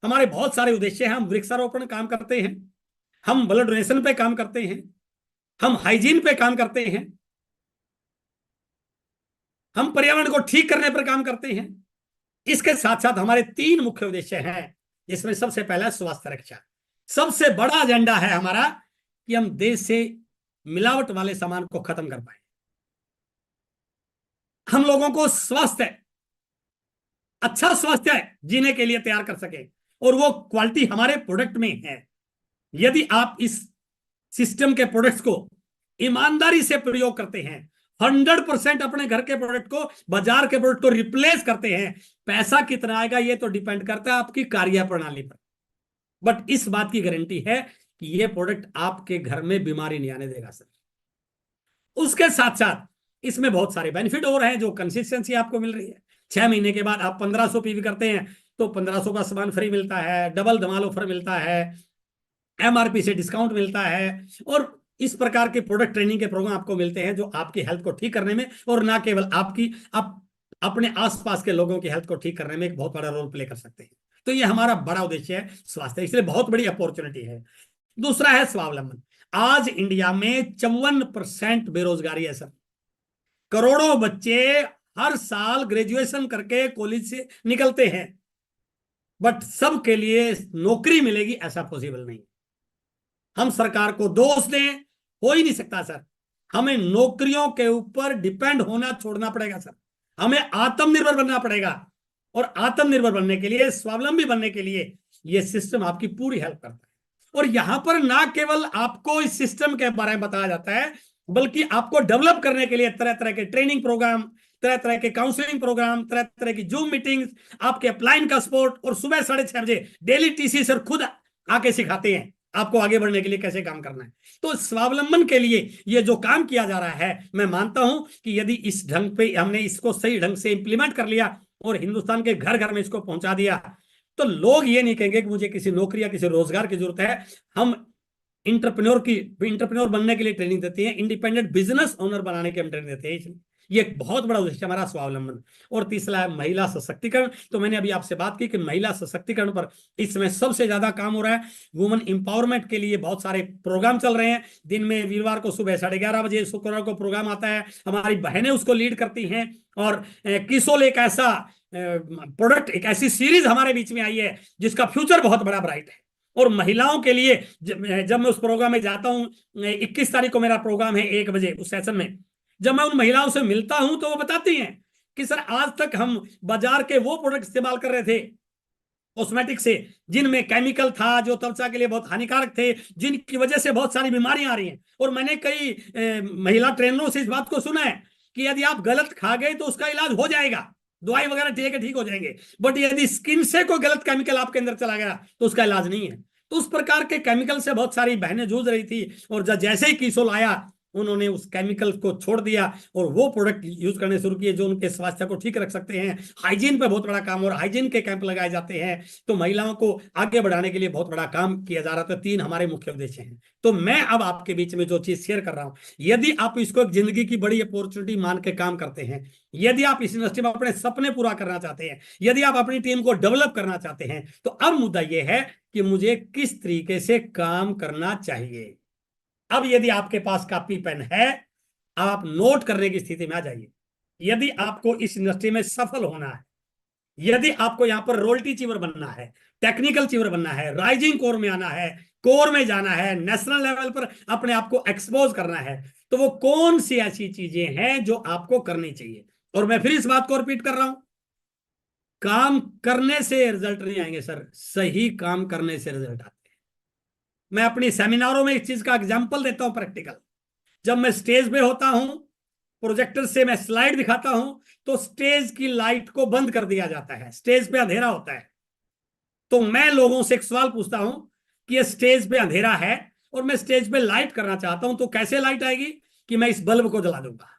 हमारे बहुत सारे उद्देश्य हैं। हम वृक्षारोपण काम करते हैं, हम ब्लड डोनेशन पे काम करते हैं, हम हाइजीन पे काम करते हैं, हम पर्यावरण को ठीक करने पर काम करते हैं। इसके साथ साथ हमारे तीन मुख्य उद्देश्य हैं, जिसमें सबसे पहला स्वास्थ्य रक्षा। सबसे बड़ा एजेंडा है हमारा कि हम देश से मिलावट वाले सामान को खत्म कर पाए, हम लोगों को स्वास्थ्य, अच्छा स्वास्थ्य जीने के लिए तैयार कर सके, और वो क्वालिटी हमारे प्रोडक्ट में है। यदि आप इस सिस्टम के प्रोडक्ट्स को ईमानदारी से प्रयोग करते हैं, 100% अपने घर के प्रोडक्ट को बाजार के प्रोडक्ट को रिप्लेस करते हैं, पैसा कितना आएगा ये तो डिपेंड करता है आपकी कार्य प्रणाली पर, बट इस बात की गारंटी है कि ये प्रोडक्ट आपके घर में बीमारी नहीं आने देगा सर। उसके साथ साथ इसमें बहुत सारे बेनिफिट और हैं, जो कंसिस्टेंसी आपको मिल रही है। 6 महीने के बाद आप 1500 पीवी करते हैं तो 1500 का सामान फ्री मिलता है, डबल धमाल ऑफर मिलता है, एमआरपी से डिस्काउंट मिलता है, और इस प्रकार के प्रोडक्ट ट्रेनिंग के प्रोग्राम आपको मिलते हैं जो आपकी हेल्थ को ठीक करने में, और ना केवल आपकी, आप अपने आसपास के लोगों की हेल्थ को ठीक करने में एक बहुत बड़ा रोल प्ले कर सकते हैं। तो ये हमारा बड़ा उद्देश्य है स्वास्थ्य, इसलिए बहुत बड़ी अपॉर्चुनिटी है। दूसरा है स्वावलंबन। आज इंडिया में 54% बेरोजगारी है सर। करोड़ों बच्चे हर साल ग्रेजुएशन करके कॉलेज से निकलते हैं, बट सबके लिए नौकरी मिलेगी ऐसा पॉसिबल नहीं। हम सरकार को दोष दें, हो ही नहीं सकता सर। हमें नौकरियों के ऊपर डिपेंड होना छोड़ना पड़ेगा सर। हमें आत्मनिर्भर बनना पड़ेगा, और आत्मनिर्भर बनने के लिए, स्वावलंबी बनने के लिए यह सिस्टम आपकी पूरी हेल्प करता है। और यहां पर ना केवल आपको इस सिस्टम के बारे में बताया जाता है, बल्कि आपको डेवलप करने के लिए तरह तरह के ट्रेनिंग प्रोग्राम, तरह तरह के काउंसलिंग प्रोग्राम, तरह तरह की जूम मीटिंग्स, आपके अपलाइन का सपोर्ट, और सुबह 6:30 बजे डेली टीसी सर खुद आके सिखाते हैं आपको आगे बढ़ने के लिए कैसे काम करना है। तो स्वावलंबन के लिए ये जो काम किया जा रहा है, मैं मानता हूं कि यदि इस ढंग पे हमने इसको सही ढंग से इंप्लीमेंट कर लिया और हिंदुस्तान के घर घर में इसको पहुंचा दिया, तो लोग ये नहीं कहेंगे कि मुझे किसी नौकरी या किसी रोजगार की जरूरत है। हम इंटरप्रेन्योर बनने के लिए ट्रेनिंग देते हैं, इंडिपेंडेंट बिजनेस ओनर बनाने की हम ट्रेनिंग देते हैं। ये एक बहुत बड़ा उद्देश्य हमारा स्वावलंबन। और तीसरा है महिला सशक्तिकरण। तो मैंने अभी आपसे बात की कि महिला सशक्तिकरण पर इसमें सबसे ज्यादा काम हो रहा है। वुमेन इंपावरमेंट के लिए बहुत सारे प्रोग्राम चल रहे हैं। दिन में वीरवार को सुबह 11:30 बजे, शुक्रवार को प्रोग्राम आता है, हमारी बहनें उसको लीड करती हैं। और किसोल एक ऐसा प्रोडक्ट, एक ऐसी सीरीज हमारे बीच में आई है जिसका फ्यूचर बहुत बड़ा ब्राइट है। और महिलाओं के लिए जब मैं उस प्रोग्राम में जाता हूं, 21 तारीख को मेरा प्रोग्राम है 1 बजे, उस सेशन में जब मैं उन महिलाओं से मिलता हूं तो वो बताती हैं कि सर आज तक हम बाजार के वो प्रोडक्ट इस्तेमाल कर रहे थे कॉस्मेटिक से जिनमें केमिकल था, जो त्वचा के लिए बहुत हानिकारक थे, जिनकी वजह से बहुत सारी बीमारियां आ रही हैं। और मैंने कई महिला ट्रेनरों से इस बात को सुना है कि यदि आप गलत खा गए तो उसका इलाज हो जाएगा, दवाई वगैरह ठीक हो जाएंगे, बट यदि स्किन से कोई गलत केमिकल आपके अंदर चला गया तो उसका इलाज नहीं है। तो उस प्रकार के केमिकल से बहुत सारी बहनें जूझ रही थी, और जैसे ही कीसोल आया उन्होंने उस केमिकल को छोड़ दिया और वो प्रोडक्ट यूज करने शुरू किए जो उनके स्वास्थ्य को ठीक रख सकते हैं। हाइजीन पे बहुत बड़ा काम, और हाइजीन के कैंप लगाए जाते हैं। तो महिलाओं को आगे बढ़ाने के लिए बहुत बड़ा काम किया जा रहा था। 3 हमारे मुख्य उद्देश्य हैं। तो मैं अब आपके बीच में जो चीज शेयर कर रहा हूं, यदि आप इसको एक जिंदगी की बड़ी अपॉर्चुनिटी मान के काम करते हैं, यदि आप इस इंडस्ट्री में अपने सपने पूरा करना चाहते हैं, यदि आप अपनी टीम को डेवलप करना चाहते हैं, तो अब मुद्दा यह है कि मुझे किस तरीके से काम करना चाहिए। अब यदि आपके पास कॉपी पेन है, आप नोट करने की स्थिति में आ जाइए। यदि आपको इस इंडस्ट्री में सफल होना है, यदि आपको यहां पर रोयल्टी चीवर बनना है, टेक्निकल चीवर बनना है, राइजिंग कोर में आना है, कोर में जाना है, नेशनल लेवल पर अपने आप को एक्सपोज करना है, तो वो कौन सी ऐसी चीजें हैं जो आपको करनी चाहिए। और मैं फिर इस बात को रिपीट कर रहा हूं, काम करने से रिजल्ट नहीं आएंगे सर, सही काम करने से रिजल्ट आते हैं। मैं अपनी सेमिनारों में इस चीज का एग्जाम्पल देता हूं प्रैक्टिकल। जब मैं स्टेज पे होता हूं, प्रोजेक्टर से मैं स्लाइड दिखाता हूं, तो स्टेज की लाइट को बंद कर दिया जाता है, स्टेज पे अंधेरा होता है। तो मैं लोगों से एक सवाल पूछता हूं कि ये स्टेज पे अंधेरा है और मैं स्टेज पे लाइट करना चाहता हूं, तो कैसे लाइट आएगी? कि मैं इस बल्ब को जला दूंगा।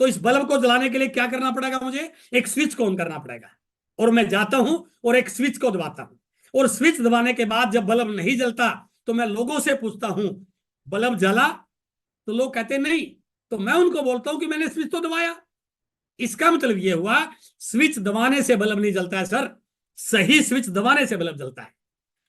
तो इस बल्ब को जलाने के लिए क्या करना पड़ेगा? मुझे एक स्विच को ऑन करना पड़ेगा, और मैं जाता हूं और एक स्विच को दबाता हूं, और स्विच दबाने के बाद जब बल्ब नहीं जलता तो मैं लोगों से पूछता हूं बल्ब जला? तो लोग कहते नहीं। तो मैं उनको बोलता हूं कि मैंने स्विच तो दबाया। इसका मतलब यह हुआ स्विच दबाने से बल्ब नहीं जलता है सर, सही स्विच दबाने से बल्ब जलता है।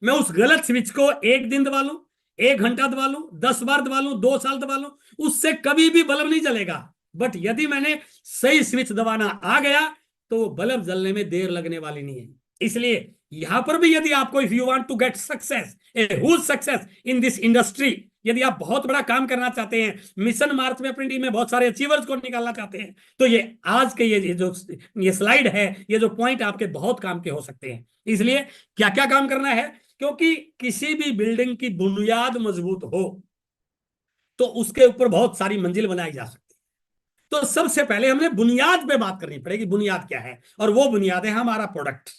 मैं उस गलत स्विच को 1 दिन दबा लूं, 1 घंटा दबा लूं, 10 बार दबा लूं, 2 साल दबा लूं, उससे कभी भी बल्ब नहीं जलेगा। बट यदि मैंने सही स्विच दबाना आ गया तो बल्ब जलने में देर लगने वाली नहीं है। इसलिए यहां पर भी यदि आपको, if you want to get success, a huge success in this industry, यदि आप बहुत बड़ा काम करना चाहते हैं, मिशन मार्च में अपनी टीम में बहुत सारे अचीवर्स को निकालना चाहते हैं, तो ये आज के ये जो ये स्लाइड है, ये जो पॉइंट आपके बहुत काम के हो सकते हैं। इसलिए क्या क्या काम करना है, क्योंकि किसी भी बिल्डिंग की बुनियाद मजबूत हो तो उसके ऊपर बहुत सारी मंजिल बनाई जा सकती है। तो सबसे पहले हमने बुनियाद पे बात करनी पड़ेगी, बुनियाद क्या है, और वो बुनियाद है हमारा प्रोडक्ट।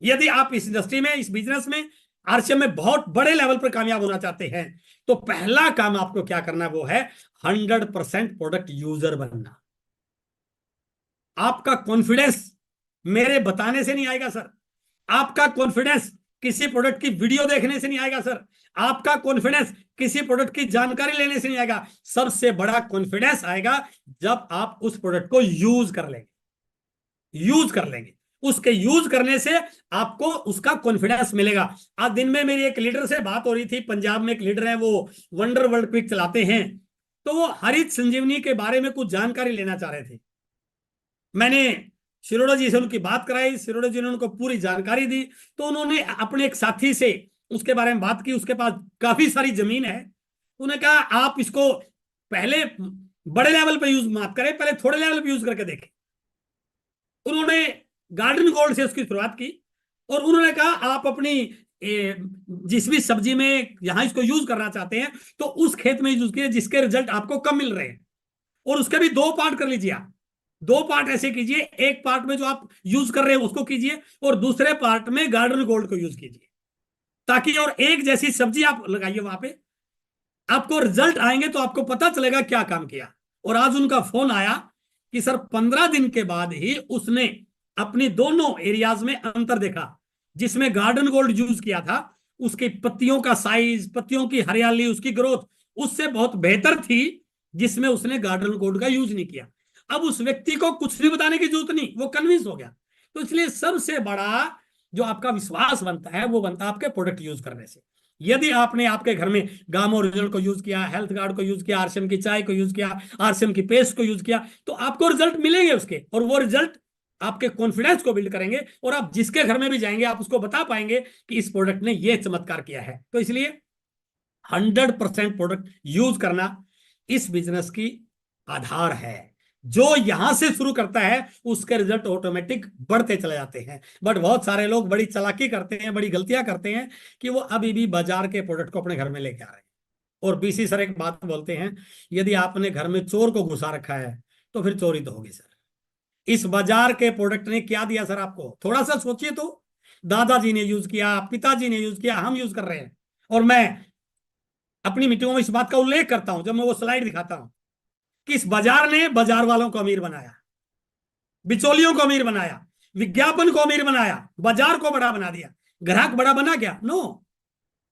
यदि आप इस इंडस्ट्री में, इस बिजनेस में, आरसीएम में बहुत बड़े लेवल पर कामयाब होना चाहते हैं, तो पहला काम आपको क्या करना है, वो है 100% प्रोडक्ट यूजर बनना। आपका कॉन्फिडेंस मेरे बताने से नहीं आएगा सर, आपका कॉन्फिडेंस किसी प्रोडक्ट की वीडियो देखने से नहीं आएगा सर, आपका कॉन्फिडेंस किसी प्रोडक्ट की जानकारी लेने से नहीं आएगा। सबसे बड़ा कॉन्फिडेंस आएगा जब आप उस प्रोडक्ट को यूज कर लेंगे, यूज कर लेंगे, उसके यूज करने से आपको उसका कॉन्फिडेंस मिलेगा। आज दिन में मेरी एक लीडर से बात हो रही थी, पंजाब में एक लीडर है, वो वंडर वर्ल्ड क्विक चलाते हैं, तो वो हरित संजीवनी के बारे में कुछ जानकारी लेना चाह रहे थे। मैंने शिरोड़ा जी से उनकी बात कराई, शिरोड़ा जी ने उनको पूरी जानकारी दी, तो उन्होंने अपने एक साथी से उसके बारे में बात की, उसके पास काफी सारी जमीन है। उन्होंने कहा आप इसको पहले बड़े लेवल पे यूज मत करें, पहले थोड़े लेवल पे यूज करके देखें। उन्होंने गार्डन गोल्ड से उसकी शुरुआत की, और उन्होंने कहा आप अपनी जिस भी सब्जी में यहां इसको यूज करना चाहते हैं तो उस खेत में यूज कीजिए जिसके रिजल्ट आपको कम मिल रहे हैं, और उसके भी 2 पार्ट कर लीजिए आप। 2 पार्ट ऐसे कीजिए, एक पार्ट में जो आप यूज कर रहे हैं उसको कीजिए, और दूसरे पार्ट में गार्डन गोल्ड को यूज कीजिए, ताकि और एक जैसी सब्जी आप लगाइए वहां पे, आपको रिजल्ट आएंगे तो आपको पता चलेगा क्या काम किया। और आज उनका फोन आया कि सर 15 दिन के बाद ही उसने अपनी दोनों एरियाज में अंतर देखा। जिसमें गार्डन गोल्ड यूज किया था, उसकी पत्तियों का साइज, पत्तियों की हरियाली, उसकी ग्रोथ उससे बहुत बेहतर थी जिसमें उसने गार्डन गोल्ड का यूज नहीं किया। अब उस व्यक्ति को कुछ भी बताने की जरूरत नहीं, वो कन्विंस हो गया। तो इसलिए सबसे बड़ा जो आपका विश्वास बनता है वो बनता है आपके प्रोडक्ट यूज करने से। यदि आपने आपके घर में गामो रिजल्ट को यूज किया, हेल्थ गार्ड को यूज किया, आरसीएम की चाय को यूज किया, आरसीएम की पेस्ट को यूज किया, तो आपको रिजल्ट मिलेंगे उसके, और वो रिजल्ट आपके कॉन्फिडेंस को बिल्ड करेंगे, और आप जिसके घर में भी जाएंगे आप उसको बता पाएंगे कि इस प्रोडक्ट ने ये चमत्कार किया है। तो इसलिए 100% प्रोडक्ट यूज करना इस बिजनेस की आधार है। जो यहां से शुरू करता है उसके रिजल्ट ऑटोमेटिक बढ़ते चले जाते हैं। बट बहुत सारे लोग बड़ी चालाकी करते हैं, बड़ी गलतियां करते हैं कि वो अभी भी बाजार के प्रोडक्ट को अपने घर में लेके आ रहे हैं। और बीसी सर एक बात बोलते हैं, यदि आपने घर में चोर को घुसा रखा है तो फिर चोरी तो होगी सर। इस बाजार के प्रोडक्ट ने क्या दिया सर आपको, थोड़ा सा सोचिए तो। दादाजी ने यूज किया, पिताजी ने यूज किया, हम यूज कर रहे हैं। और मैं अपनी मीटिंगों में इस बात का उल्लेख करता हूं जब मैं वो स्लाइड दिखाता हूं कि इस बाजार ने बाजार वालों को अमीर बनाया, बिचौलियों को अमीर बनाया, विज्ञापन को अमीर बनाया, बाजार को बड़ा बना दिया। ग्राहक बड़ा बना क्या? नो।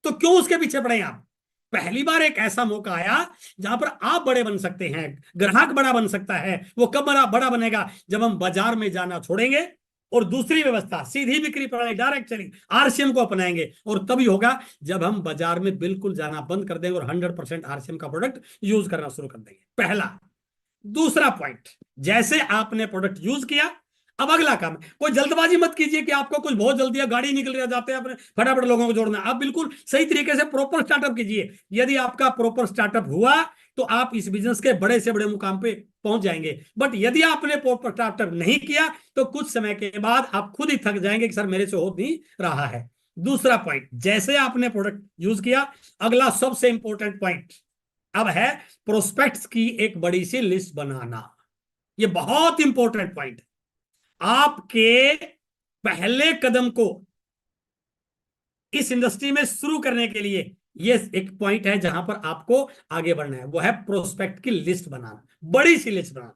तो क्यों उसके पीछे पड़े आप? पहली बार एक ऐसा मौका आया जहां पर आप बड़े बन सकते हैं, ग्राहक बड़ा बन सकता है। वो कब बड़ा बनेगा? जब हम बाजार में जाना छोड़ेंगे और दूसरी व्यवस्था, सीधी बिक्री प्रणाली, डायरेक्ट सेलिंग, आरसीएम को अपनाएंगे। और तभी होगा जब हम बाजार में बिल्कुल जाना बंद कर देंगे और 100% आरसीएम का प्रोडक्ट यूज करना शुरू कर देंगे। पहला। दूसरा पॉइंट, जैसे आपने प्रोडक्ट यूज किया, अब अगला काम है, कोई जल्दबाजी मत कीजिए कि आपको कुछ बहुत जल्दी है, गाड़ी निकल रहा जाते हैं, अपने फटाफट लोगों को जोड़ना। आप बिल्कुल सही तरीके से प्रॉपर स्टार्टअप कीजिए। यदि आपका प्रॉपर स्टार्टअप हुआ तो आप इस बिजनेस के बड़े से बड़े मुकाम पे पहुंच जाएंगे। बट यदि आपने प्रॉपर स्टार्टअप नहीं किया तो कुछ समय के बाद आप खुद ही थक जाएंगे कि सर मेरे से हो नहीं रहा है। दूसरा पॉइंट, जैसे आपने प्रोडक्ट यूज किया, अगला सबसे इंपॉर्टेंट पॉइंट अब है प्रोस्पेक्ट्स की एक बड़ी सी लिस्ट बनाना। ये बहुत इंपॉर्टेंट पॉइंट है। आपके पहले कदम को इस इंडस्ट्री में शुरू करने के लिए ये एक पॉइंट है जहां पर आपको आगे बढ़ना है, वो है प्रोस्पेक्ट की लिस्ट बनाना, बड़ी सी लिस्ट बनाना।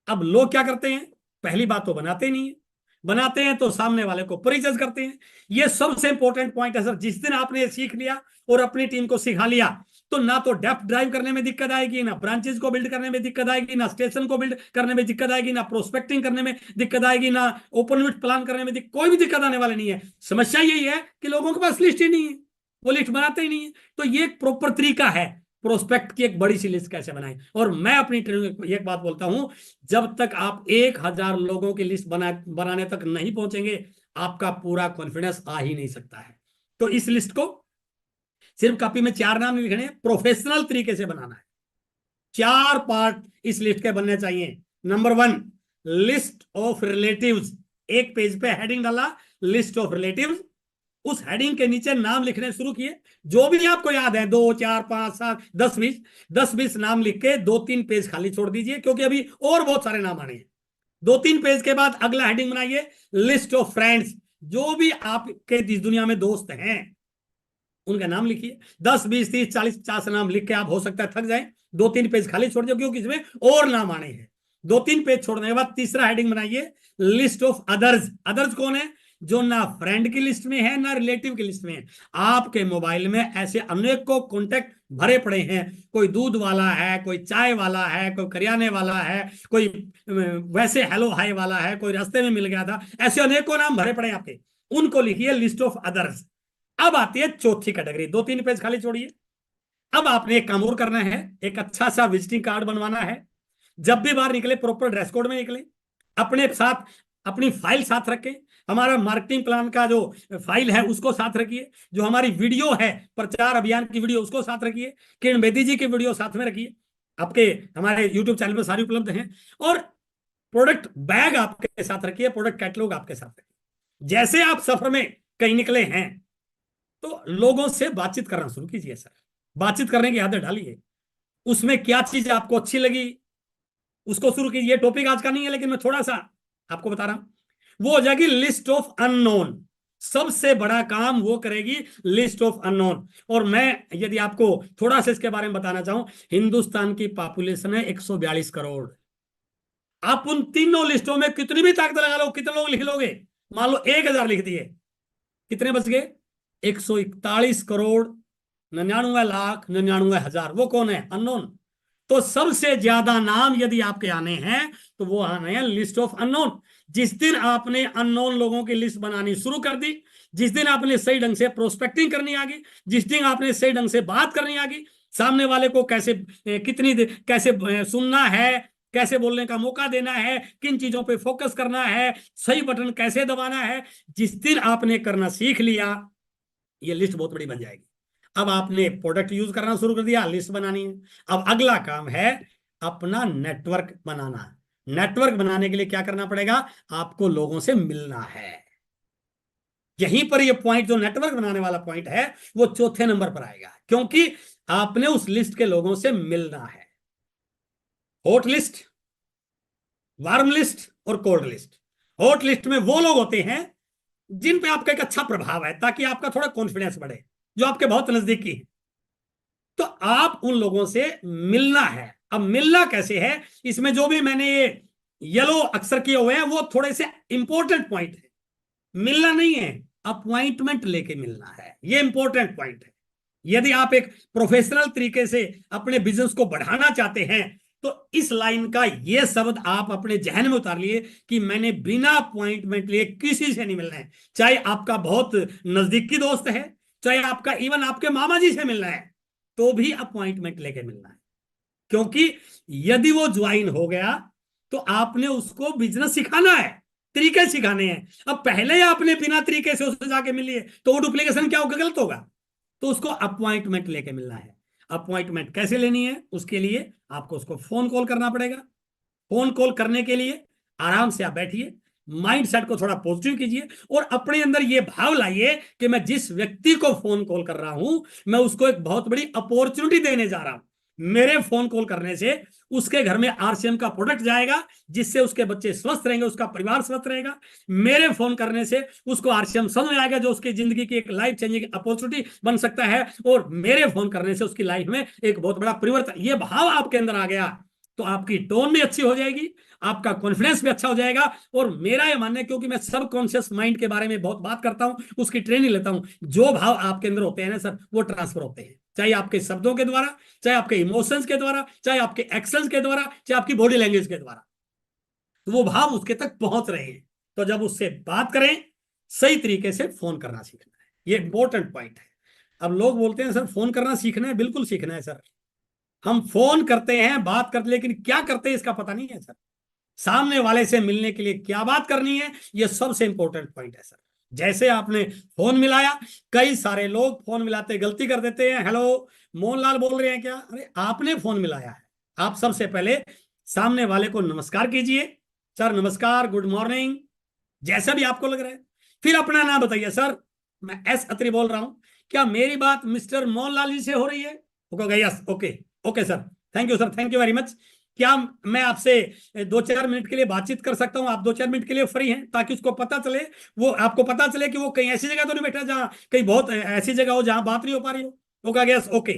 अब लोग क्या करते हैं, पहली बात तो बनाते नहीं है, बनाते हैं तो सामने वाले को परिचय करते हैं। ये सबसे इंपॉर्टेंट पॉइंट है सर। जिस दिन आपने सीख लिया और अपनी टीम को सिखा लिया तो ना तो डेप्थ ड्राइव करने में दिक्कत आएगी, ना ब्रांचेस को बिल्ड करने में दिक्कत आएगी, ना स्टेशन को बिल्ड करने में दिक्कत आएगी, ना प्रोस्पेक्टिंग करने में दिक्कत आएगी, ना ओपन विट प्लान करने में कोई भी दिक्कत आने वाली नहीं है। समस्या यही है कि लोगों के पास लिस्ट ही नहीं है, वो लिस्ट बनाते ही नहीं है। तो ये एक प्रॉपर तरीका है प्रोस्पेक्ट की एक बड़ी सी लिस्ट कैसे बनाएं। और मैं अपनी ट्रेनिंग में एक बात बोलता हूं, जब तक आप 1000 लोगों की लिस्ट बनाने तक नहीं पहुंचेंगे, आपका पूरा कॉन्फिडेंस आ ही नहीं सकता है। तो इस लिस्ट को सिर्फ कॉपी में 4 नाम लिखने, प्रोफेशनल तरीके से बनाना है। 4 पार्ट इस लिस्ट के बनने चाहिए। Number 1, list of relatives. एक पेज पे हेडिंग डाला, लिस्ट ऑफ रिलेटिव्स। उस हेडिंग के नीचे नाम लिखने शुरू किए, जो भी आपको याद है, 2, 4, 5, 7, 10, 20 नाम लिख के 2-3 पेज खाली छोड़ दीजिए, क्योंकि अभी और बहुत सारे नाम आने हैं। 2-3 पेज के बाद अगला हेडिंग बनाइए, लिस्ट ऑफ फ्रेंड्स। जो भी आपके इस दुनिया में दोस्त हैं उनका नाम लिखिए। 10, 20, 30, 40, 50 नाम लिख के आप हो सकता है थक जाए, 2-3 पेज खाली छोड़ दो, क्योंकि इसमें और नाम आने हैं। 2-3 पेज छोड़ने के बाद तीसरा हेडिंग बनाइए, लिस्ट ऑफ अदर्स। अदर्स कौन है? जो ना फ्रेंड की लिस्ट में है ना रिलेटिव की लिस्ट में है। आपके मोबाइल में ऐसे अनेकों कॉन्टेक्ट भरे पड़े हैं। कोई दूध वाला है, कोई चाय वाला है, कोई करियाने वाला है, कोई वैसे हेलो हाय वाला है, कोई रास्ते में मिल गया था। ऐसे अनेकों नाम भरे पड़े हैं आपके, उनको लिखिए लिस्ट ऑफ अदर्स। अब आती है चौथी कैटेगरी। 2-3 पेज खाली छोड़िए। अब आपने एक काम और करना है, एक अच्छा सा विजिटिंग कार्ड बनवाना है। जब भी बाहर निकले प्रॉपर ड्रेस कोड में निकले, अपने साथ अपनी फाइल साथ रखें। हमारा मार्केटिंग प्लान का जो फाइल है उसको साथ रखिए, जो हमारी वीडियो है प्रचार अभियान की वीडियो उसको साथ रखिए, किरण बेदी जी की वीडियो साथ में रखिए। आपके हमारे यूट्यूब चैनल पर सारी उपलब्ध हैं। और प्रोडक्ट बैग आपके साथ रखिए, प्रोडक्ट कैटलॉग आपके साथ रखिए। जैसे आप सफर में कहीं निकले हैं तो लोगों से बातचीत करना शुरू कीजिए। सर, बातचीत करने की आदत डालिए। उसमें क्या चीज आपको अच्छी लगी उसको शुरू कीजिए। टॉपिक आज का नहीं है, लेकिन मैं थोड़ा सा आपको बता रहा हूं। वो हो जाएगी लिस्ट ऑफ अननोन। सबसे बड़ा काम वो करेगी लिस्ट ऑफ अननोन। और मैं यदि आपको थोड़ा सा इसके बारे में बताना चाहूं, हिंदुस्तान की पॉपुलेशन है 142 करोड़। आप उन तीनों लिस्टों में कितनी भी ताकत लगा लो, कितने लोग लिख लोगे? मान लो 1000 लिख दिए, कितने बच गए? 141 करोड़ 99 लाख 99 हजार। वो कौन है? अननोन। तो सबसे ज्यादा नाम यदि आपके आने हैं तो वो आने हैं लिस्ट ऑफ अननोन। जिस दिन आपने अननोन लोगों की लिस्ट बनानी शुरू कर दी, जिस दिन आपने सही ढंग से प्रोस्पेक्टिंग करनी आ गई, जिस दिन आपने सही ढंग से बात करनी आ गई, सामने वाले को कैसे कैसे सुनना है, कैसे बोलने का मौका देना है, किन चीजों पे फोकस करना है, सही बटन कैसे दबाना है, जिस दिन आपने करना सीख लिया, ये लिस्ट बहुत बड़ी बन जाएगी। अब आपने प्रोडक्ट यूज करना शुरू कर दिया, लिस्ट बनानी है। अब अगला काम है अपना नेटवर्क बनाना। नेटवर्क बनाने के लिए क्या करना पड़ेगा? आपको लोगों से मिलना है। यहीं पर ये पॉइंट, जो नेटवर्क बनाने वाला पॉइंट है, वो चौथे नंबर पर आएगा, क्योंकि आपने उस लिस्ट के लोगों से मिलना है। हॉट लिस्ट, वार्म लिस्ट और कोल्ड लिस्ट। हॉट लिस्ट में वो लोग होते हैं जिन पे आपका एक अच्छा प्रभाव है, ताकि आपका थोड़ा कॉन्फिडेंस बढ़े, जो आपके बहुत नजदीकी है। तो आप उन लोगों से मिलना है। अब मिलना कैसे है? इसमें जो भी मैंने ये येलो अक्षर किए हुए हैं वो थोड़े से इंपॉर्टेंट पॉइंट है। मिलना नहीं है, अपॉइंटमेंट लेके मिलना है। ये इंपॉर्टेंट पॉइंट है। यदि आप एक प्रोफेशनल तरीके से अपने बिजनेस को बढ़ाना चाहते हैं तो इस लाइन का ये शब्द आप अपने जहन में उतार लिए कि मैंने बिना अपॉइंटमेंट लिए किसी से नहीं मिलना है। चाहे आपका बहुत नजदीकी दोस्त है, चाहे आपका इवन आपके मामा जी से मिलना है, तो भी अपॉइंटमेंट लेके मिलना है। क्योंकि यदि वो ज्वाइन हो गया तो आपने उसको बिजनेस सिखाना है, तरीके सिखाने हैं। अब पहले ही आपने बिना तरीके से उससे जाके मिलिए तो वो डुप्लीकेशन क्या होगा? गलत होगा। तो उसको अपॉइंटमेंट लेके मिलना है। अपॉइंटमेंट कैसे लेनी है? उसके लिए आपको उसको फोन कॉल करना पड़ेगा। फोन कॉल करने के लिए आराम से आप बैठिए, माइंड सेट को थोड़ा पॉजिटिव कीजिए और अपने अंदर यह भाव लाइए कि मैं जिस व्यक्ति को फोन कॉल कर रहा हूं, मैं उसको एक बहुत बड़ी अपॉर्चुनिटी देने जा रहा हूं। मेरे फोन कॉल करने से उसके घर में आरसीएम का प्रोडक्ट जाएगा, जिससे उसके बच्चे स्वस्थ रहेंगे, उसका परिवार स्वस्थ रहेगा। मेरे फोन करने से उसको आरसीएम समझ में आएगा, जो उसकी जिंदगी की एक लाइफ चेंजिंग अपॉर्चुनिटी बन सकता है। और मेरे फोन करने से उसकी लाइफ में एक बहुत बड़ा परिवर्तन, ये भाव आपके अंदर आ गया तो आपकी टोन भी अच्छी हो जाएगी, आपका कॉन्फिडेंस भी अच्छा हो जाएगा। और मेरा यह मानना है, क्योंकि मैं सबकॉन्शियस माइंड के बारे में बहुत बात करता हूं, उसकी ट्रेनिंग लेता हूं, जो भाव आपके अंदर होते हैं ना सर, वो ट्रांसफर होते हैं। चाहे आपके शब्दों के द्वारा, चाहे आपके इमोशंस के द्वारा, चाहे आपके एक्शंस के द्वारा, चाहे आपकी बॉडी लैंग्वेज के द्वारा, तो वो भाव उसके तक पहुंच रहे हैं। तो जब उससे बात करें, सही तरीके से फोन करना सीखना है, ये इंपॉर्टेंट पॉइंट है। अब लोग बोलते हैं सर फोन करना सीखना है, बिल्कुल सीखना है सर। हम फोन करते हैं, बात करते, लेकिन क्या करते हैं इसका पता नहीं है सर। सामने वाले से मिलने के लिए क्या बात करनी है, यह सबसे इंपॉर्टेंट पॉइंट है सर। जैसे आपने फोन मिलाया, कई सारे लोग फोन मिलाते गलती कर देते हैं। हेलो, मोहनलाल बोल रहे हैं क्या? अरे आपने फोन मिलाया है, आप सबसे पहले सामने वाले को नमस्कार कीजिए। सर नमस्कार, गुड मॉर्निंग, जैसा भी आपको लग रहा है। फिर अपना नाम बताइए। सर मैं एस अत्री बोल रहा हूं, क्या मेरी बात मिस्टर मोहनलाल जी से हो रही है? वो कहोगे yes, okay okay sir, thank you sir, thank you very much. क्या मैं आपसे 2-4 मिनट के लिए बातचीत कर सकता हूं? आप 2-4 मिनट के लिए फ्री हैं, ताकि उसको पता चले, वो आपको पता चले कि वो कहीं ऐसी जगह तो नहीं बैठा जहां, कहीं बहुत ऐसी जगह हो जहां बात नहीं हो पा रही हो। वो कहा यस ओके।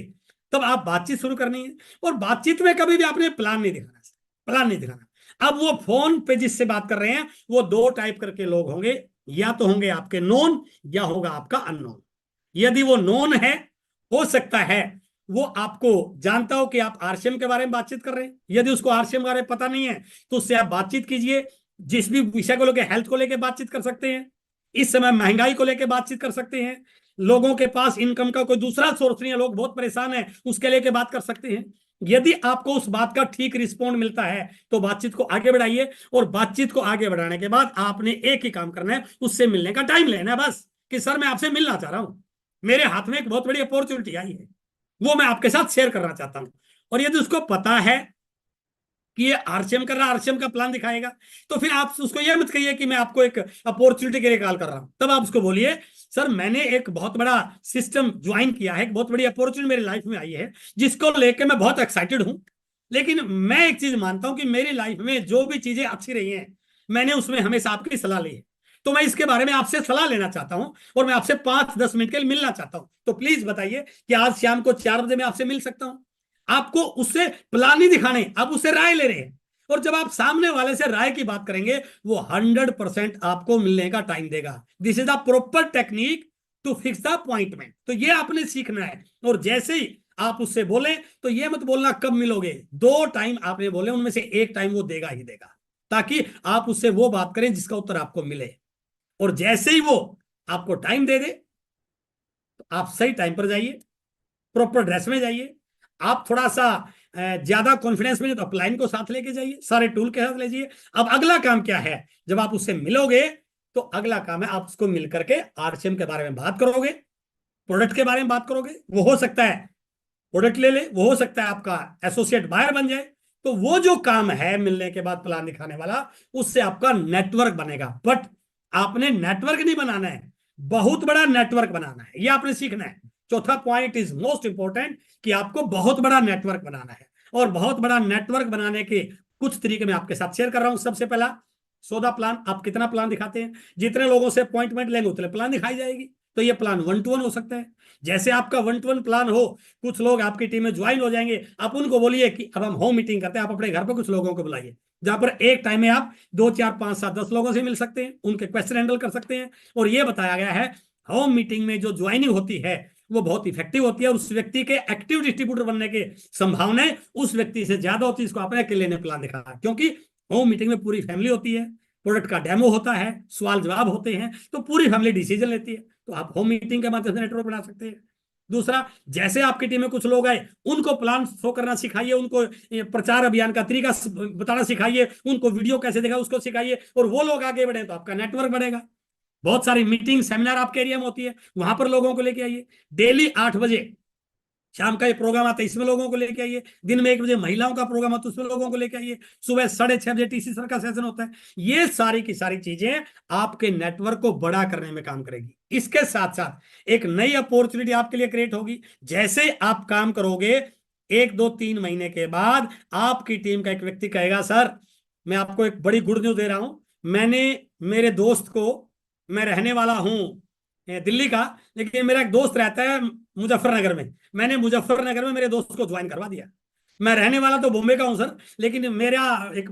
तब आप बातचीत शुरू करनी है, और बातचीत में कभी भी आपने प्लान नहीं दिखाना, प्लान नहीं दिखाना। अब वो फोन पे जिससे बात कर रहे हैं, वो दो टाइप करके लोग होंगे, या तो होंगे आपके नोन, या होगा आपका अननोन। यदि वो नोन है, हो सकता है वो आपको जानता हो कि आप आरसीएम के बारे में बातचीत कर रहे हैं। यदि उसको आरसीएम के बारे में पता नहीं है, तो उससे आप बातचीत कीजिए। जिस भी विषय को लेकर, हेल्थ को लेकर बातचीत कर सकते हैं, इस समय महंगाई को लेकर बातचीत कर सकते हैं, लोगों के पास इनकम का कोई दूसरा सोर्स नहीं है, लोग बहुत परेशान है, उसके लेके बात कर सकते हैं। यदि आपको उस बात का ठीक रिस्पॉन्ड मिलता है, तो बातचीत को आगे बढ़ाइए। और बातचीत को आगे बढ़ाने के बाद आपने एक ही काम करना है, उससे मिलने का टाइम लेना है बस, कि सर मैं आपसे मिलना चाह रहा हूं, मेरे हाथ में एक बहुत बड़ी अपॉर्चुनिटी आई है, वो मैं आपके साथ शेयर करना चाहता हूं। और यदि उसको पता है कि ये आरसीएम कर रहा है, आरसीएम का प्लान दिखाएगा, तो फिर आप उसको ये मत कहिए कि मैं आपको एक अपॉर्चुनिटी के लिए कॉल कर रहा हूं। तब आप उसको बोलिए, सर मैंने एक बहुत बड़ा सिस्टम ज्वाइन किया है, एक बहुत बड़ी अपॉर्चुनिटी मेरी लाइफ में आई है, जिसको लेकर मैं बहुत एक्साइटेड हूं। लेकिन मैं एक चीज मानता हूं कि मेरी लाइफ में जो भी चीजें अच्छी रही हैं, मैंने उसमें हमेशा आपकी सलाह ली है। तो मैं इसके बारे में आपसे सलाह लेना चाहता हूं, और मैं आपसे 5-10 मिनट के लिए मिलना चाहता हूं। तो प्लीज बताइए कि आज शाम को 4 बजे मैं आपसे मिल सकता हूं? आपको उससे प्लान नहीं दिखाने, आप उससे राय ले रहे हैं। और जब आप सामने वाले से राय की बात करेंगे, वो 100% आपको मिलने का टाइम देगा। This is the proper technique to fix the appointment. तो ये आपने सीखना है। और जैसे ही आप उससे बोले, तो ये मत बोलना कब मिलोगे, 2 टाइम आपने बोले, उनमें से एक टाइम वो देगा ही देगा, ताकि आप उससे वो बात करें जिसका उत्तर आपको मिले। और जैसे ही वो आपको टाइम दे दे, तो आप सही टाइम पर जाइए, प्रॉपर ड्रेस में जाइए। आप थोड़ा सा ज्यादा कॉन्फिडेंस में, तो अपलाइन को साथ लेके जाइए, सारे टूल के साथ ले जाइए। अब अगला काम क्या है, जब आप उससे मिलोगे, तो अगला काम है आप उसको मिल करके आरसीएम के बारे में बात करोगे, प्रोडक्ट के बारे में बात करोगे। वो हो सकता है प्रोडक्ट ले ले, वो हो सकता है आपका एसोसिएट बायर बन जाए। तो वो जो काम है मिलने के बाद प्लान दिखाने वाला, उससे आपका नेटवर्क बनेगा। बट आपने नेटवर्क नहीं बनाना है, बहुत बड़ा नेटवर्क बनाना है, ये आपने सीखना है। चौथा पॉइंट इज मोस्ट इंपॉर्टेंट, कि आपको बहुत बड़ा नेटवर्क बनाना है। और बहुत बड़ा नेटवर्क बनाने के कुछ तरीके मैं आपके साथ शेयर कर रहा हूं। सबसे पहला, सौदा प्लान। आप कितना प्लान दिखाते हैं, जितने लोगों से अपॉइंटमेंट लेंगे उतने प्लान दिखाई जाएगी। तो ये प्लान 1-to-1 हो सकता है। जैसे आपका 1-to-1 प्लान हो, कुछ लोग आपकी टीम में ज्वाइन हो जाएंगे, आप उनको बोलिए कि अब हम होम मीटिंग करते हैं, आप अपने घर पर कुछ लोगों को बुलाइए, जहां पर एक टाइम में आप 2, 4, 5, 7, 10 लोगों से मिल सकते हैं, उनके क्वेश्चन हैंडल कर सकते हैं। और ये बताया गया है, होम मीटिंग में जो ज्वाइनिंग होती है, वो बहुत इफेक्टिव होती है, और उस व्यक्ति के एक्टिव डिस्ट्रीब्यूटर बनने की संभावनाएं उस व्यक्ति से ज्यादा होती है, इसको आपने अकेले ने प्लान दिखा। क्योंकि होम मीटिंग में पूरी फैमिली होती है, प्रोडक्ट का डेमो होता है, सवाल जवाब होते हैं, तो पूरी फैमिली डिसीजन लेती है। तो आप होम मीटिंग के माध्यम से नेटवर्क बना सकते हैं। दूसरा, जैसे आपकी टीम में कुछ लोग आए, उनको प्लान शो करना सिखाइए, उनको प्रचार अभियान का तरीका बताना सिखाइए, उनको वीडियो कैसे देखा उसको सिखाइए, और वो लोग आगे बढ़े, तो आपका नेटवर्क बढ़ेगा। बहुत सारी मीटिंग सेमिनार आपके एरिया में होती है, वहां पर लोगों को लेके आइए। डेली 8 बजे शाम का ये प्रोग्राम आता है, इसमें लोगों को लेके आइए। दिन में 1 बजे महिलाओं का प्रोग्राम आता है, उसमें लोगों को लेके आइए। सुबह 6:30 बजे टीसी सर का सेशन होता है। ये सारी की सारी चीजें आपके नेटवर्क को बड़ा करने में काम करेगी। इसके साथ साथ एक नई अपॉर्चुनिटी आपके लिए क्रिएट होगी। जैसे आप काम करोगे, 1, 2, 3 महीने के बाद आपकी टीम का एक व्यक्ति कहेगा, सर मैं आपको एक बड़ी गुड न्यूज दे रहा हूं, मैंने मेरे दोस्त को, मैं रहने वाला हूं दिल्ली का, लेकिन मेरा एक दोस्त रहता है मुजफ्फरनगर में, मैंने मुजफ्फरनगर में मेरे दोस्त को ज्वाइन करवा दिया। मैं रहने वाला तो बॉम्बे का हूं सर, लेकिन मेरा एक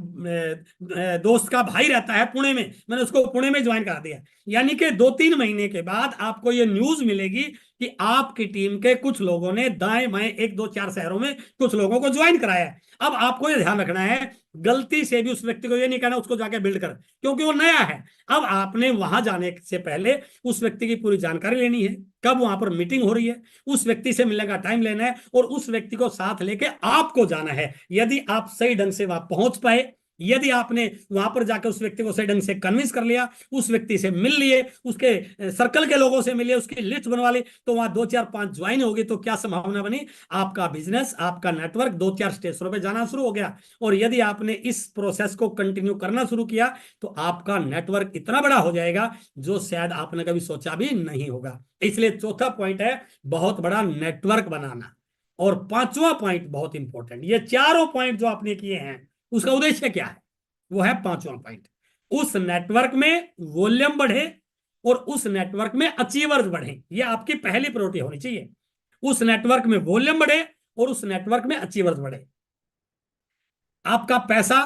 दोस्त का भाई रहता है पुणे में, मैंने उसको पुणे में ज्वाइन करा दिया। यानी कि 2-3 महीने के बाद आपको ये न्यूज मिलेगी कि आपकी टीम के कुछ लोगों ने दाएं बाएं 1-2-4 शहरों में कुछ लोगों को ज्वाइन कराया है। अब आपको ये ध्यान रखना है, गलती से भी उस व्यक्ति को ये नहीं कहना उसको जाके बिल्ड कर, क्योंकि वो नया है। अब आपने वहां जाने से पहले उस व्यक्ति की पूरी जानकारी लेनी है, कब वहां पर मीटिंग हो रही है, उस व्यक्ति से मिलने का टाइम लेना है, और उस व्यक्ति को साथ लेके आपको जाना है। यदि आप सही ढंग से वहां पहुंच पाए, यदि आपने वहां पर जाकर उस व्यक्ति को सही ढंग से कन्विंस कर लिया, उस व्यक्ति से मिल लिए, उसके सर्कल के लोगों से मिले, उसकी लिस्ट बनवा ली, तो वहां 2-4-5 ज्वाइन होगी, तो क्या संभावना बनी, आपका बिजनेस, आपका नेटवर्क 2-4 स्टेशनों पे जाना शुरू हो गया। और यदि आपने इस प्रोसेस को कंटिन्यू करना शुरू किया तो आपका नेटवर्क इतना बड़ा हो जाएगा जो शायद आपने कभी सोचा भी नहीं होगा। इसलिए चौथा पॉइंट है बहुत बड़ा नेटवर्क बनाना। और पांचवा पॉइंट बहुत इंपॉर्टेंट, ये चारों पॉइंट जो आपने किए हैं उसका उद्देश्य क्या है, वो है पांचवा पॉइंट, उस नेटवर्क में वॉल्यूम बढ़े और उस नेटवर्क में अचीवर्स बढ़े। ये आपकी पहली प्रायोरिटी होनी चाहिए, उस नेटवर्क में वॉल्यूम बढ़े और उस नेटवर्क में अचीवर्स बढ़े। आपका पैसा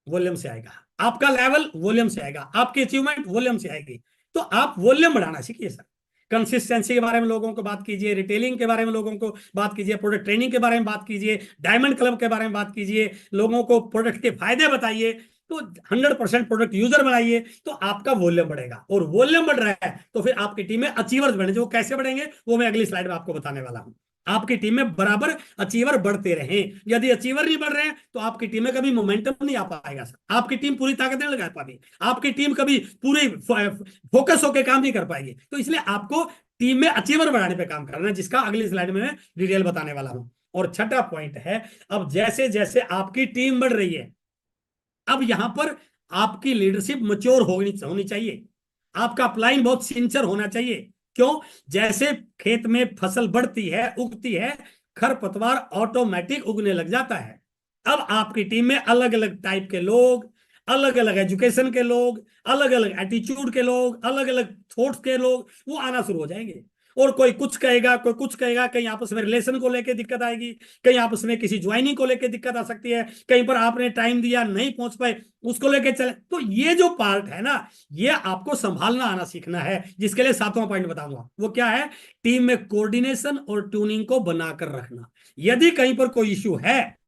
वॉल्यूम से आएगा, आपका लेवल वॉल्यूम से आएगा, आपकी अचीवमेंट वॉल्यूम से आएगी। तो आप वॉल्यूम बढ़ाना सीखिए सर। कंसिस्टेंसी के बारे में लोगों को बात कीजिए, रिटेलिंग के बारे में लोगों को बात कीजिए, प्रोडक्ट ट्रेनिंग के बारे में बात कीजिए, डायमंड क्लब के बारे में बात कीजिए, लोगों को प्रोडक्ट के फायदे बताइए, तो 100% प्रोडक्ट यूजर बनाइए, तो आपका वॉल्यूम बढ़ेगा। और वॉल्यूम बढ़ रहा है तो फिर आपकी टीम में अचीवर्स बढ़े, जो कैसे बढ़ेंगे वो मैं अगली स्लाइड में आपको बताने वाला हूं। आपकी टीम में बराबर अचीवर बढ़ते रहें। यदि अचीवर नहीं बढ़ रहे हैं तो आपकी टीम में कभी मोमेंटम नहीं आ पाएगा सर, आपकी टीम पूरी ताकत नहीं लगा पाएगी, आपकी टीम कभी पूरी फोकस होकर काम नहीं कर पाएगी। तो इसलिए आपको टीम में अचीवर बढ़ाने पे काम करना है, जिसका अगली स्लाइड में मैं डिटेल बताने वाला हूं। और छठा पॉइंट है, अब जैसे जैसे आपकी टीम बढ़ रही है, अब यहां पर आपकी लीडरशिप मैच्योर होनी चाहिए, आपका अपलाइन बहुत सिंसियर होना चाहिए। क्यों? जैसे खेत में फसल बढ़ती है, उगती है, खरपतवार ऑटोमेटिक उगने लग जाता है। अब आपकी टीम में अलग अलग टाइप के लोग, अलग अलग एजुकेशन के लोग, अलग अलग एटीट्यूड के लोग, अलग अलग थॉट्स के लोग वो आना शुरू हो जाएंगे। और कोई कुछ कहेगा, कोई कुछ कहेगा, कहीं आपस में रिलेशन को लेकर दिक्कत आएगी, कहीं आपस में किसी ज्वाइनिंग को लेकर दिक्कत आ सकती है, कहीं पर आपने टाइम दिया नहीं पहुंच पाए उसको लेकर चले। तो ये जो पार्ट है ना, ये आपको संभालना आना सीखना है, जिसके लिए सातवां पॉइंट बताऊंगा। वो क्या है? टीम में कोऑर्डिनेशन और ट्यूनिंग को बनाकर रखना। यदि कहीं पर कोई इश्यू है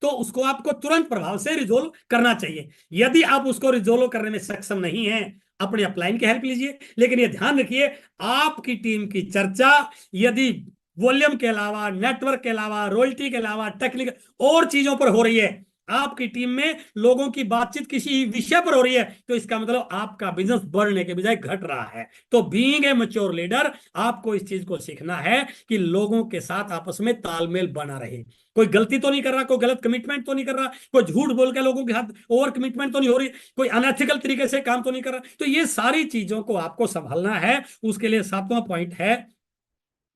तो उसको आपको तुरंत प्रभाव से रिजोल्व करना चाहिए। यदि आप उसको रिजोल्व करने में सक्षम नहीं है, अपने अपलाइन की हेल्प लीजिए। लेकिन ये ध्यान रखिए, आपकी टीम की चर्चा यदि वॉल्यूम के अलावा, नेटवर्क के अलावा, रॉयल्टी के अलावा, टेक्निकल और चीजों पर हो रही है, आपकी टीम में लोगों की बातचीत किसी विषय पर हो रही है, तो इसका मतलब आपका बिजनेस बढ़ने के बजाय घट रहा है। तो बीइंग ए मैच्योर लीडर, आपको इस चीज को सीखना है कि लोगों के साथ आपस में तालमेल बना रहे। कोई गलती तो नहीं कर रहा, कोई गलत कमिटमेंट तो नहीं कर रहा, कोई झूठ बोल के लोगों के साथ ओवर कमिटमेंट तो नहीं हो रही, कोई अनएथिकल तरीके से काम तो नहीं कर रहा। तो ये सारी चीजों को आपको संभालना है। उसके लिए सातवां पॉइंट है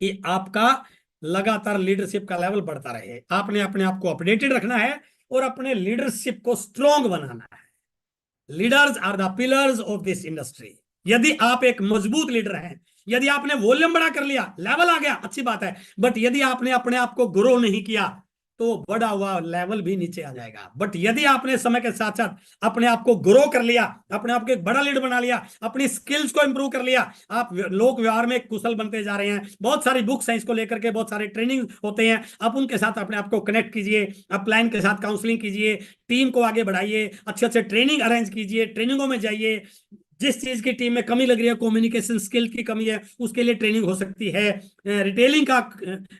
कि आपका लगातार लीडरशिप का लेवल बढ़ता रहे। आपने अपने आप को अपडेटेड रखना है और अपने लीडरशिप को स्ट्रॉन्ग बनाना है। Leaders are the pillars of this industry. यदि आप एक मजबूत लीडर हैं, यदि आपने वॉल्यूम बड़ा कर लिया, लेवल आ गया, अच्छी बात है, बट यदि आपने अपने आप को ग्रो नहीं किया तो बड़ा हुआ लेवल भी नीचे आ जाएगा। बट यदि आपने समय के साथ साथ अपने आप को ग्रो कर लिया, अपने आप को एक बड़ा लीडर बना लिया, अपनी स्किल्स को इंप्रूव कर लिया, आप लोक व्यवहार में कुशल बनते जा रहे हैं। बहुत सारी बुक्स हैं इसको लेकर के, बहुत सारे ट्रेनिंग होते हैं, आप उनके साथ अपने आप को कनेक्ट कीजिए, अपलाइन के साथ काउंसलिंग कीजिए, टीम को आगे बढ़ाइए, अच्छे अच्छे ट्रेनिंग अरेंज कीजिए, ट्रेनिंगों में जाइए। जिस चीज की टीम में कमी लग रही है, कम्युनिकेशन स्किल की कमी है, उसके लिए ट्रेनिंग हो सकती है। रिटेलिंग का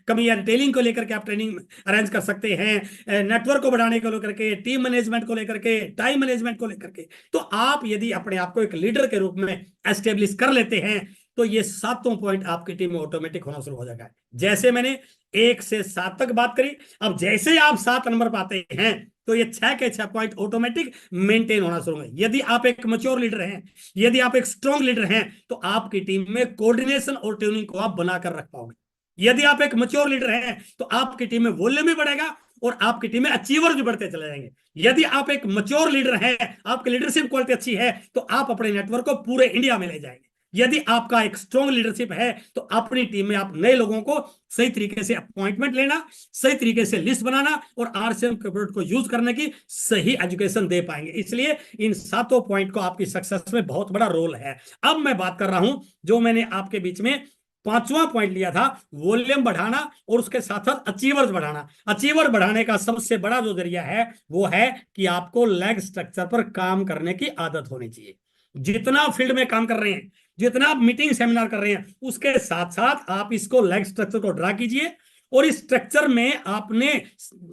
कमी है, रिटेलिंग को लेकर के आप ट्रेनिंग अरेंज कर सकते हैं। नेटवर्क को बढ़ाने को लेकर के, टीम मैनेजमेंट को लेकर के, टाइम मैनेजमेंट को लेकर के। तो आप यदि अपने आप को एक लीडर के रूप में एस्टेब्लिश कर लेते हैं तो ये सातों पॉइंट आपकी टीम में ऑटोमेटिक होना शुरू हो जाएगा। जैसे मैंने 1 से 7 तक बात करी, अब जैसे आप 7 नंबर पाते हैं तो ये 6 के 6 पॉइंट ऑटोमेटिक मेंटेन होना शुरू है। यदि आप एक मैच्योर लीडर हैं, यदि आप एक स्ट्रॉन्ग लीडर हैं, तो आपकी टीम में कोऑर्डिनेशन और ट्यूनिंग को आप बनाकर रख पाओगे। यदि आप एक मैच्योर लीडर हैं तो आपकी टीम में वॉल्यूम भी बढ़ेगा और आपकी टीम में अचीवर भी बढ़ते चले जाएंगे। यदि आप एक मैच्योर लीडर हैं, आपकी लीडरशिप क्वालिटी अच्छी है, तो आप अपने नेटवर्क को पूरे इंडिया में ले जाएंगे। यदि आपका एक स्ट्रॉन्ग लीडरशिप है तो अपनी टीम में आप नए लोगों को सही तरीके से अपॉइंटमेंट लेना, सही तरीके से लिस्ट बनाना और आरसीएम कंप्यूटर को यूज करने की सही एजुकेशन दे पाएंगे। इसलिए इन 7 पॉइंट को आपकी सक्सेस में बहुत बड़ा रोल है। अब मैं बात कर रहा हूं जो मैंने आपके बीच में 5वां पॉइंट लिया था, वॉल्यूम बढ़ाना और उसके साथ साथ अचीवर्स बढ़ाना। अचीवर बढ़ाने का सबसे बड़ा जो जरिया है वो है कि आपको लैग स्ट्रक्चर पर काम करने की आदत होनी चाहिए। जितना फील्ड में काम कर रहे हैं, जितना मीटिंग सेमिनार कर रहे हैं, उसके साथ साथ आप इसको लैग स्ट्रक्चर को ड्रा कीजिए और इस स्ट्रक्चर में आपने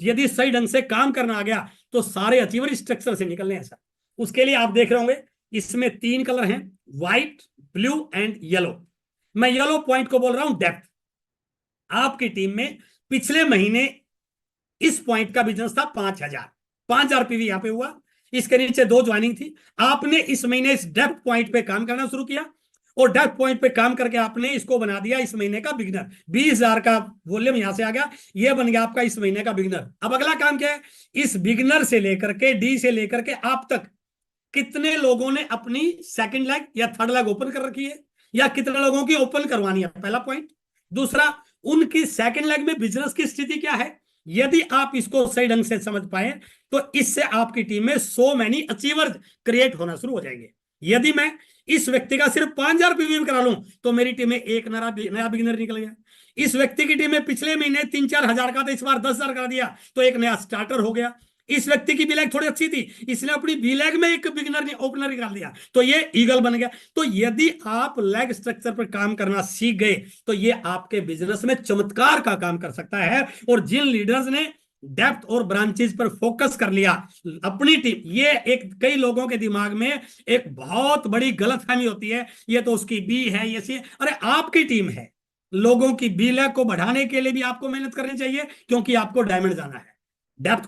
यदि सही ढंग से काम करना आ गया तो सारे अचीवर स्ट्रक्चर से निकलने हैं सर। उसके लिए आप देख रहे होंगे इसमें 3 कलर हैं, व्हाइट, ब्लू एंड येलो। मैं येलो पॉइंट को बोल रहा हूं डेप्थ। आपकी टीम में पिछले महीने इस पॉइंट का बिजनेस था 5,000 पीवी यहां पे हुआ, इसके नीचे 2 ज्वाइनिंग थी। आपने इस महीने इस डेप्थ पॉइंट पे काम करना शुरू किया और डेप्थ पॉइंट पे काम करके आपने इसको बना दिया इस महीने का बिगनर। 20,000 का वॉल्यूम यहां से आ गया, ये बन गया आपका इस महीने का बिगनर। अब अगला काम क्या है, इस बिगनर से लेकर के डी से लेकर के आप तक कितने लोगों ने अपनी सेकंड लेग या थर्ड लेग ओपन कर रखी है या कितने लोगों की ओपन करवानी है, पहला पॉइंट। दूसरा, उनकी सेकंड लेग में बिजनेस की स्थिति क्या है। यदि आप इसको सही ढंग से समझ पाए तो इससे आपकी टीम में सो मैनी अचीवर्स क्रिएट होना शुरू हो जाएंगे। यदि मैं इस व्यक्ति का सिर्फ 5,000 पीवीएम करा लूं तो मेरी टीम में एक नया बिगिनर निकल गया। इस व्यक्ति की टीम में पिछले महीने 3-4 हजार का था, इस बार 10,000 करा दिया तो एक नया स्टार्टर हो गया। इस व्यक्ति की बीलैग थोड़ी अच्छी थी, इसने अपनी बीलैग में एक बिगिनर ओपनर निकाल दिया तो ये ईगल बन गया। तो यदि आप लैग स्ट्रक्चर पर काम करना सीख गए तो ये आपके बिजनेस में चमत्कार का काम कर सकता है। और जिन लीडर्स ने डेप्थ और ब्रांचेस पर फोकस कर लिया अपनी टीम, ये एक कई लोगों के दिमाग में एक बहुत बड़ी गलतफहमी होती है, ये तो उसकी बी है, ये सी। अरे आपकी टीम है, लोगों की बी लैग को बढ़ाने के लिए भी आपको मेहनत करनी चाहिए क्योंकि आपको डायमंड जाना है। डेप्थ